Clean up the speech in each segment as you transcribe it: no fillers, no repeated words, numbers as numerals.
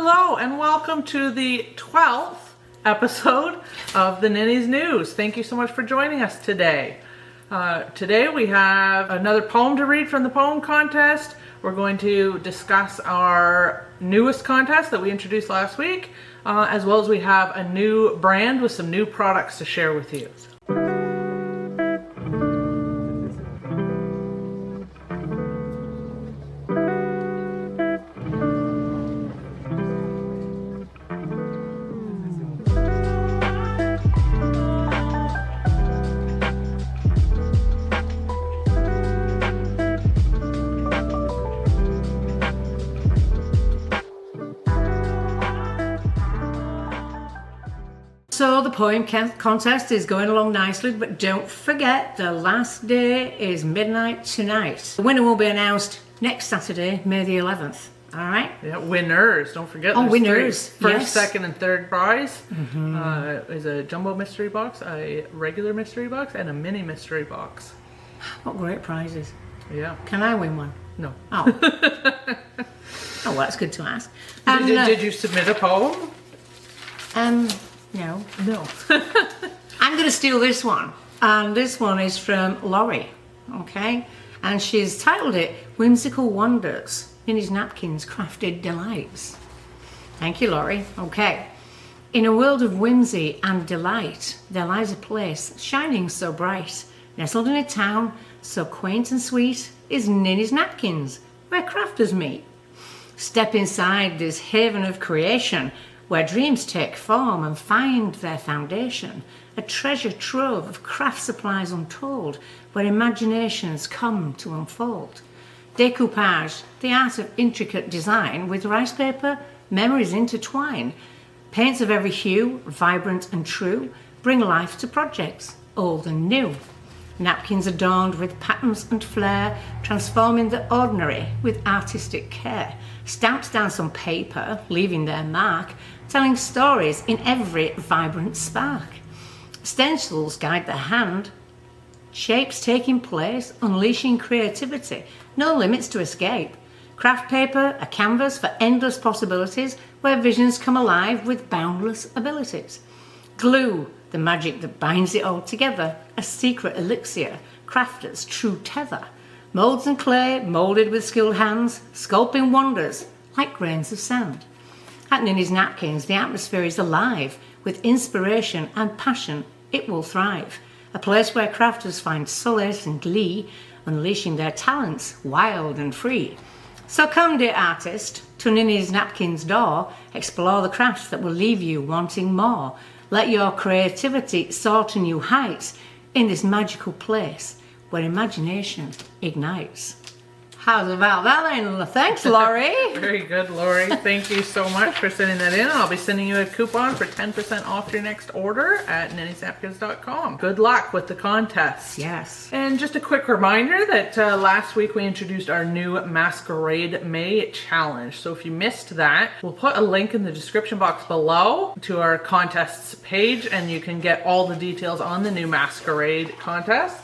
Hello and welcome to the 12th episode of the Ninnys News. Thank you so much for joining us today. Today we have another poem to read from the poem contest. We're going to discuss our newest contest that we introduced last week, as well as we have a new brand with some new products to share with you. So the poem contest is going along nicely, but don't forget the last day is midnight tonight. The winner will be announced next Saturday, May the 11th. All right? Yeah, winners. Don't forget. Oh, winners. First, yes. second, and third prize is a jumbo mystery box, a regular mystery box, and a mini mystery box. What great prizes. Yeah. Can I win one? No. Oh. Oh, well, that's good to ask. Did you submit a poem? No. No. I'm going to steal this one. And this one is from Laurie, okay? And she's titled it, Whimsical Wonders, Ninny's Napkins, Crafted Delights. Thank you, Laurie. Okay. In a world of whimsy and delight, there lies a place shining so bright. Nestled in a town so quaint and sweet is Ninny's Napkins, where crafters meet. Step inside this haven of creation, where dreams take form and find their foundation, a treasure trove of craft supplies untold, where imaginations come to unfold. Decoupage, the art of intricate design, with rice paper, memories intertwine. Paints of every hue, vibrant and true, bring life to projects, old and new. Napkins adorned with patterns and flair, transforming the ordinary with artistic care. Stamps down some paper, leaving their mark, telling stories in every vibrant spark. Stencils guide the hand, shapes taking place, unleashing creativity, no limits to escape. Craft paper, a canvas for endless possibilities, where visions come alive with boundless abilities. Glue, the magic that binds it all together, a secret elixir, crafters' true tether. Molds and clay, moulded with skilled hands, sculpting wonders like grains of sand. At Ninny's Napkins, the atmosphere is alive. With inspiration and passion, it will thrive. A place where crafters find solace and glee, unleashing their talents wild and free. So come, dear artist, to Ninny's Napkins' door, explore the crafts that will leave you wanting more. Let your creativity soar to new heights in this magical place where imagination ignites. How's about that then? Thanks, Laurie. Very good, Laurie. Thank you so much for sending that in. I'll be sending you a coupon for 10% off your next order at nannysnapkins.com. Good luck with the contest. Yes. And just a quick reminder that last week we introduced our new Masquerade May Challenge. So if you missed that, we'll put a link in the description box below to our contests page, and you can get all the details on the new Masquerade contest.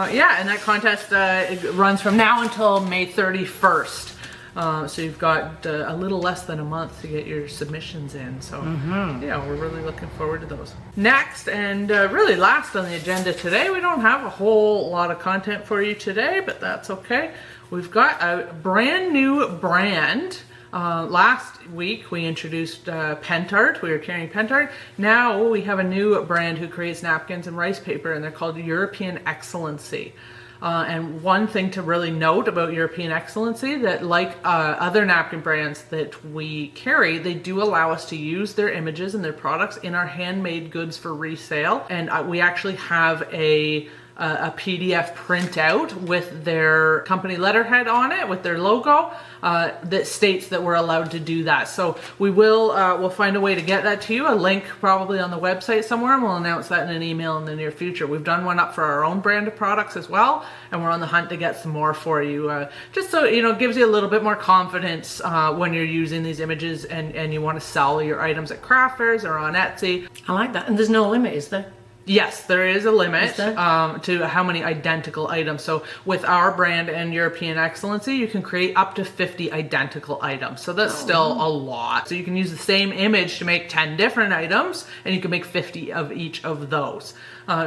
Yeah, and that contest it runs from now until May 31st. So you've got a little less than a month to get your submissions in. So yeah, we're really looking forward to those. Next, and really last on the agenda today, we don't have a whole lot of content for you today, but that's okay. We've got a brand new brand. Last week we introduced Pentart. We were carrying Pentart. Now we have a new brand who creates napkins and rice paper, and they're called European Excellency. And one thing to really note about European Excellency, that like other napkin brands that we carry, they do allow us to use their images and their products in our handmade goods for resale. And we actually have a PDF printout with their company letterhead on it, with their logo, that states that we're allowed to do that. So we will we'll find a way to get that to you, a link probably on the website somewhere, and we'll announce that in an email in the near future. We've done one up for our own brand of products as well, and we're on the hunt to get some more for you, just so you know, it gives you a little bit more confidence when you're using these images and you want to sell your items at craft fairs or on Etsy. I like that. And there's no limit, is there? Yes, there is a limit Is there? to how many identical items. So with our brand and European Excellency, you can create up to 50 identical items. So that's still a lot. So you can use the same image to make 10 different items, and you can make 50 of each of those.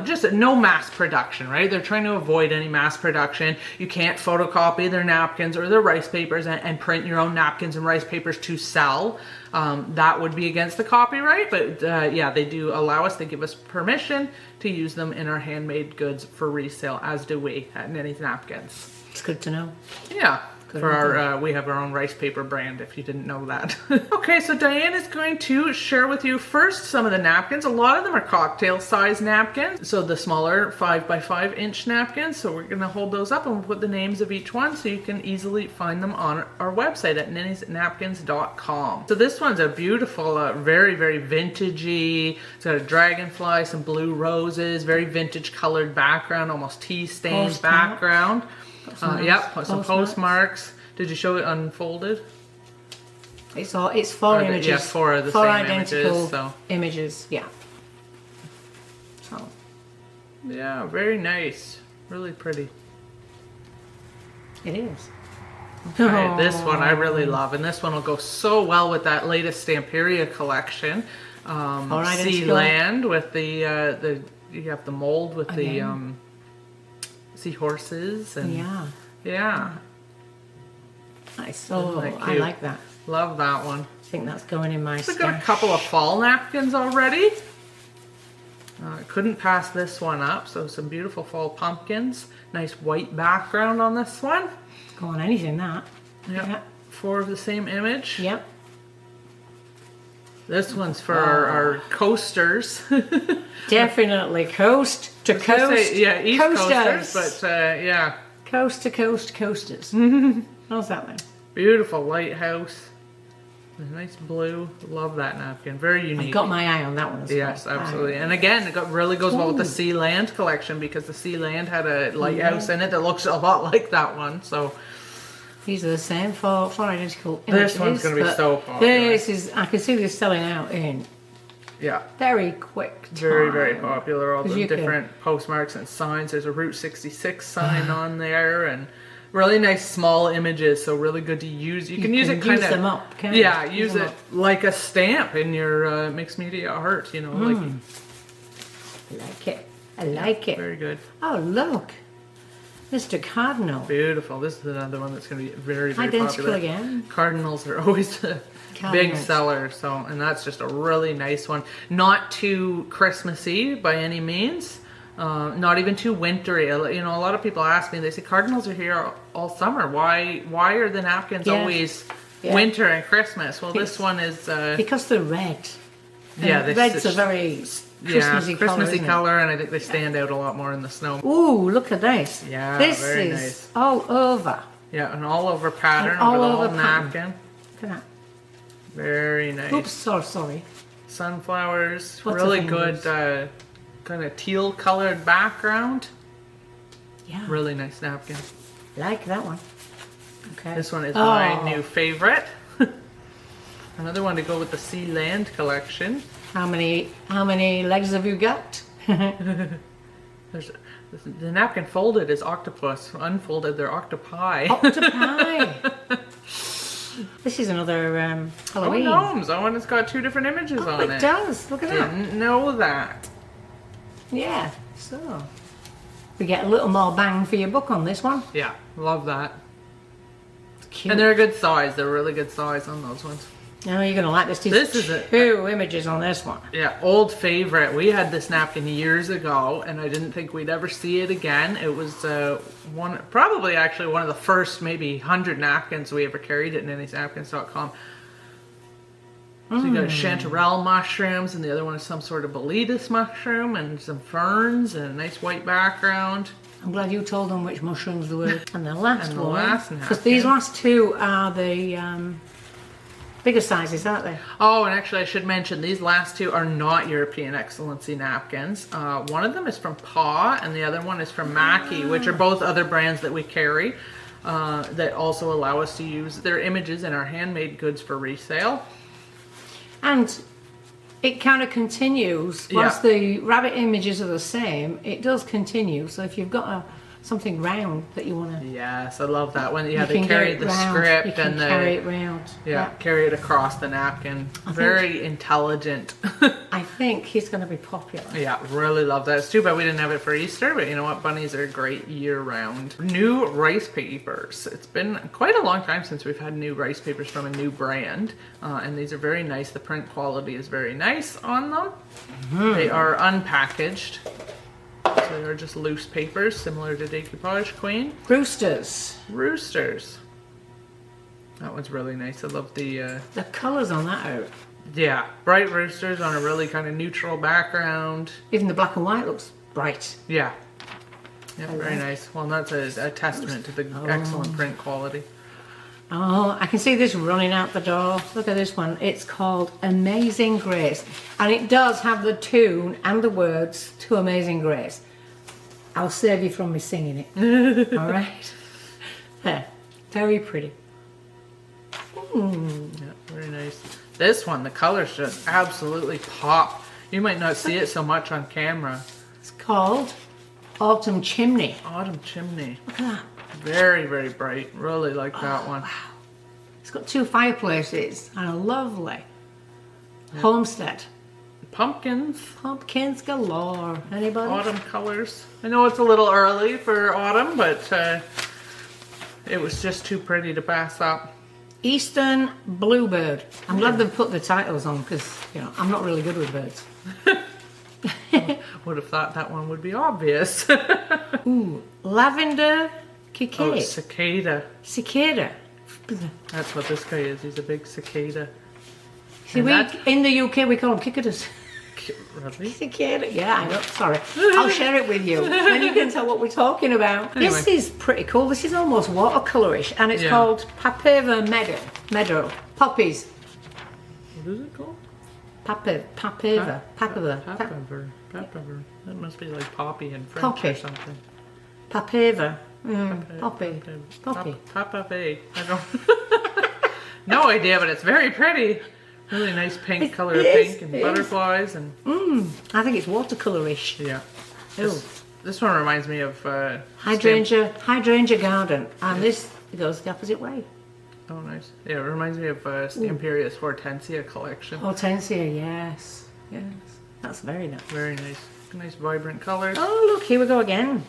Just no mass production, right? They're trying to avoid any mass production. You can't photocopy their napkins or their rice papers and print your own napkins and rice papers to sell. That would be against the copyright, but yeah, they do allow us, they give us permission to use them in our handmade goods for resale, as do we at Ninny's Napkins. It's good to know. Yeah. For our, we have our own rice paper brand, if you didn't know that. Okay, so Diane is going to share with you first some of the napkins. A lot of them are cocktail size napkins. So the smaller 5x5 inch napkins. So we're gonna hold those up and we'll put the names of each one so you can easily find them on our website at ninnysnapkins.com. So this one's a beautiful, very, very vintagey. It's got a dragonfly, some blue roses, very vintage colored background, almost tea stained background. Yep, some postmarks. Did you show it unfolded? It's four images. Yeah, four of the same identical images. Yeah. So. Yeah, very nice. Really pretty. It is. Okay, this one I really love, and this one will go so well with that latest Stamperia collection. Sealand with the you have the mold with the seahorses and yeah. Nice. Oh, I like that. Love that one. I think that's going in my We've got a couple of fall napkins already. Couldn't pass this one up. So some beautiful fall pumpkins. Nice white background on this one. Go on anything that. Yep. 4 of the same image. Yep. This one's for our coasters. Definitely coast to coast. Yeah, East coasters. Coasters, but yeah. Coast to coast coasters. How's that then? Beautiful lighthouse. Nice blue. Love that napkin. Very unique. I've got my eye on that one as well. Yes, absolutely. And again, it really goes well with the Sealand collection because the Sealand had a lighthouse in it that looks a lot like that one. So these are the same for identical images. This one's going to be so popular. This is, I can see this selling out in very quick time. Very, very popular. All the different postmarks and signs. There's a Route 66 sign on there and really nice small images. So really good to use. You can use it kind of... use them up, can't you? Yeah, use it like a stamp in your mixed media art, you know. Like, I like it. I like it. Very good. Oh, look. Mr. Cardinal. Beautiful. This is another one that's going to be very, very identical popular. Again. Cardinals are always a big seller. So, and that's just a really nice one. Not too Christmassy by any means. Not even too wintry. You know, a lot of people ask me, they say, Cardinals are here all summer. Why are the napkins always winter and Christmas? Well, this one is... because they're red. And red's a very... Christmassy color, and I think they stand out a lot more in the snow. Ooh, look at this. Yeah, this very is nice. all over. Yeah, an all over pattern all of a over little napkin. Look at that. Very nice. Oops, sorry. Sunflowers, Lots really of good kind of teal colored background. Yeah. Really nice napkin. Like that one. Okay. This one is my new favorite. Another one to go with the Sealand collection. How many legs have you got? The napkin folded is octopus. Unfolded, they're octopi. Octopi. This is another Halloween. Oh, gnomes. That one has got 2 different images on it. It does. Look at that. Didn't know that. Yeah. So we get a little more bang for your buck on this one. Yeah, love that. It's cute. And they're a good size. They're a really good size on those ones. Oh, you're gonna like this. This is 2 images on this one. Yeah, old favorite. We had this napkin years ago, and I didn't think we'd ever see it again. It was probably actually one of the first maybe 100 napkins we ever carried at ninnysnapkins.com. So you got chanterelle mushrooms, and the other one is some sort of boletus mushroom, and some ferns, and a nice white background. I'm glad you told them which mushrooms they were. And the last one, napkin. because these last 2 are the bigger sizes, aren't they? Oh, and actually I should mention, these last 2 are not European Excellency napkins. One of them is from Paw, and the other one is from Mackie, which are both other brands that we carry that also allow us to use their images in our handmade goods for resale. And it kind of continues. Once the rabbit images are the same, it does continue. So if you've got something round that you want to... Yes, I love that one. Yeah, they carry the script you can and carry it round. carry it across the napkin. Very intelligent. I think he's going to be popular. Yeah, really love that. It's too bad we didn't have it for Easter, but you know what? Bunnies are great year-round. New rice papers. It's been quite a long time since we've had new rice papers from a new brand, and these are very nice. The print quality is very nice on them. They are unpackaged. So they're just loose papers, similar to decoupage queen. Roosters. Roosters. That one's really nice. I love the colours on that are... Yeah, bright roosters on a really kind of neutral background. Even the black and white looks bright. Yeah. Yeah, very nice. Well, that's a testament to the excellent print quality. Oh, I can see this running out the door. Look at this one. It's called Amazing Grace. And it does have the tune and the words to Amazing Grace. I'll save you from me singing it. All right? There. Very pretty. Yeah, very nice. This one, the colors just absolutely pop. You might not see it so much on camera. It's called Autumn Chimney. Autumn Chimney. Look at that. Very, very bright. Really like that one. Wow. It's got 2 fireplaces and a lovely homestead. Pumpkins. Pumpkins galore. Anybody? Autumn colors. I know it's a little early for autumn, but it was just too pretty to pass up. Eastern Bluebird. I'm glad they've put the titles on because, you know, I'm not really good with birds. Would have thought that one would be obvious. Ooh, lavender cicada. Oh, cicada. Cicada. That's what this guy is. He's a big cicada. See, in the UK we call them cicadas. Really? Cicada. Yeah, I know. Sorry. I'll share it with you. Then you can tell what we're talking about. Anyway. This is pretty cool. This is almost watercolourish and it's called Papeva Meadow. Poppies. What is it called? Papeva. That must be like poppy in French Poppy. or something. Papeva. Poppy. Papave. I don't. No idea, but it's very pretty. Really nice pink color of pink and butterflies and. I think it's watercolourish. Yeah. Oh. This one reminds me of hydrangea garden, and this goes the opposite way. Oh, nice. Yeah, it reminds me of Stamperia's Hortensia collection. Hortensia, yes. That's very nice. Very nice. Nice vibrant colors. Oh, look, here we go again.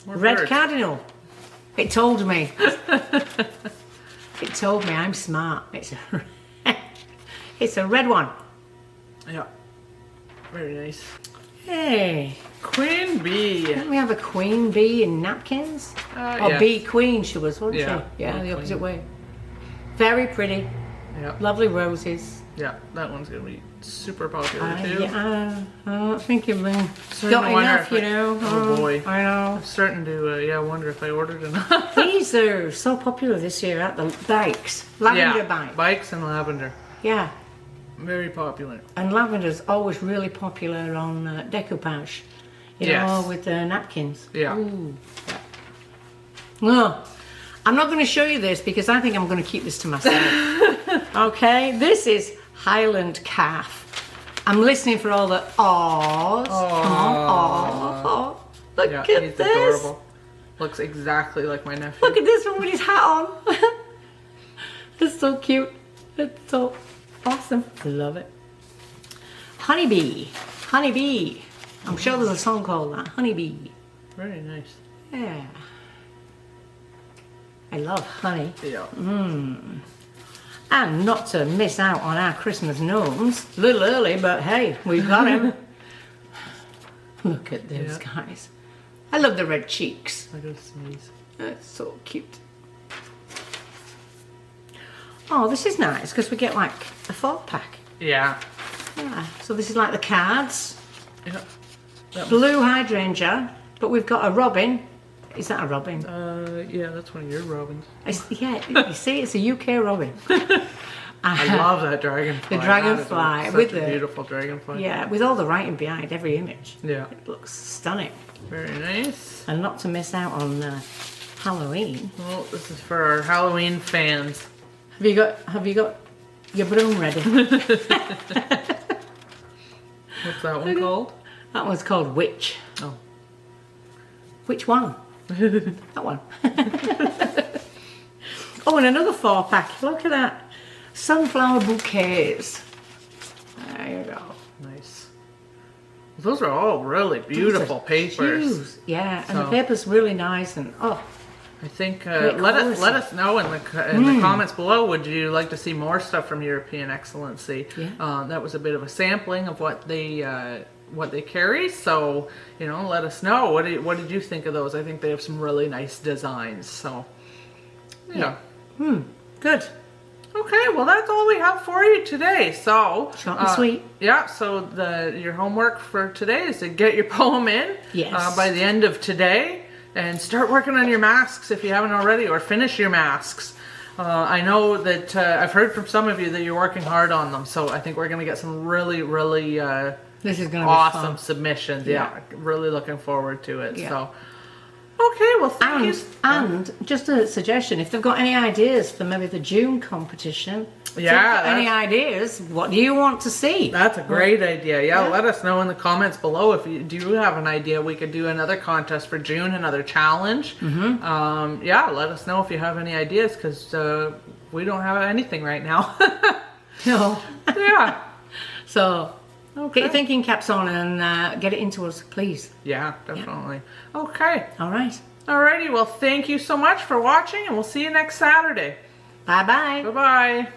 More Red birds. cardinal. It told me. It told me I'm smart. It's a red one. Yeah. Very nice. Hey. Queen bee. Didn't we have a queen bee in napkins? Or yes. bee queen she was, wasn't Yeah, she? Yeah, bee the opposite queen. way. Very pretty. Yeah. Lovely roses. Yeah, that one's going to be super popular too. I don't think you've been Starting got to wonder enough, if you know. Oh boy. I know. I'm starting to, wonder if I ordered enough. These are so popular this year at the bikes. Lavender bike. Bikes and lavender. Yeah. Very popular. And lavender's always really popular on decoupage. You Yes. know, with the napkins. Yeah. Ooh. Well, I'm not going to show you this because I think I'm going to keep this to myself. Okay, this is Highland Calf. I'm listening for all the awws. Come on, aw. Look Yeah, at he's this. adorable. Looks exactly like my nephew. Look at this one with his hat on. It's so cute. It's so awesome. I love it. Honeybee. Honeybee. I'm sure there's a song called that. Honeybee. Very nice. Yeah. I love honey. Yeah. And not to miss out on our Christmas gnomes. A little early, but hey, we've got him. Look at those guys. I love the red cheeks. I gotta sneeze. That's so cute. Oh, this is nice because we get like a 4-pack. Yeah. Yeah. So this is like the cards. Yeah. Blue hydrangea, but we've got a robin. Is that a robin? Yeah, that's one of your robins. Yeah, you see, it's a UK robin. I love that dragonfly. The dragonfly That is with such a the beautiful dragonfly. Yeah, with all the writing behind every image. Yeah. It looks stunning. Very nice. And not to miss out on Halloween. Well, this is for our Halloween fans. Have you got your broom ready? What's that one called? That one's called Witch. Oh. Which one? That one. Oh, and another 4-pack. Look at that. Sunflower bouquets. There you go. Nice. Those are all really beautiful papers. Huge. Yeah, and the So- paper's really nice and I think Great let quality. us know in the comments below. Would you like to see more stuff from European Excellency? Yeah. That was a bit of a sampling of what they carry. So let us know. What did you think of those? I think they have some really nice designs. So yeah. good. Okay, well that's all we have for you today. So Short and sweet. Yeah. So your homework for today is to get your poem in Yes. by the end of today, and start working on your masks if you haven't already, or finish your masks. I know that I've heard from some of you that you're working hard on them, so I think we're going to get some really, really This is going to be awesome fun. submissions. Yeah, really looking forward to it. Yeah. So, okay, well, thank you. And just a suggestion, if they've got any ideas for maybe the June competition, if Yeah, they've got any ideas, what do you want to see? That's a great idea. Yeah, let us know in the comments below if you have an idea. We could do another contest for June, another challenge. Yeah, let us know if you have any ideas, because we don't have anything right now. No. Yeah. So, Okay. get your thinking caps on and get it into us, please. Yeah, definitely. Okay. All right. Alrighty. Well, thank you so much for watching, and we'll see you next Saturday. Bye-bye. Bye-bye.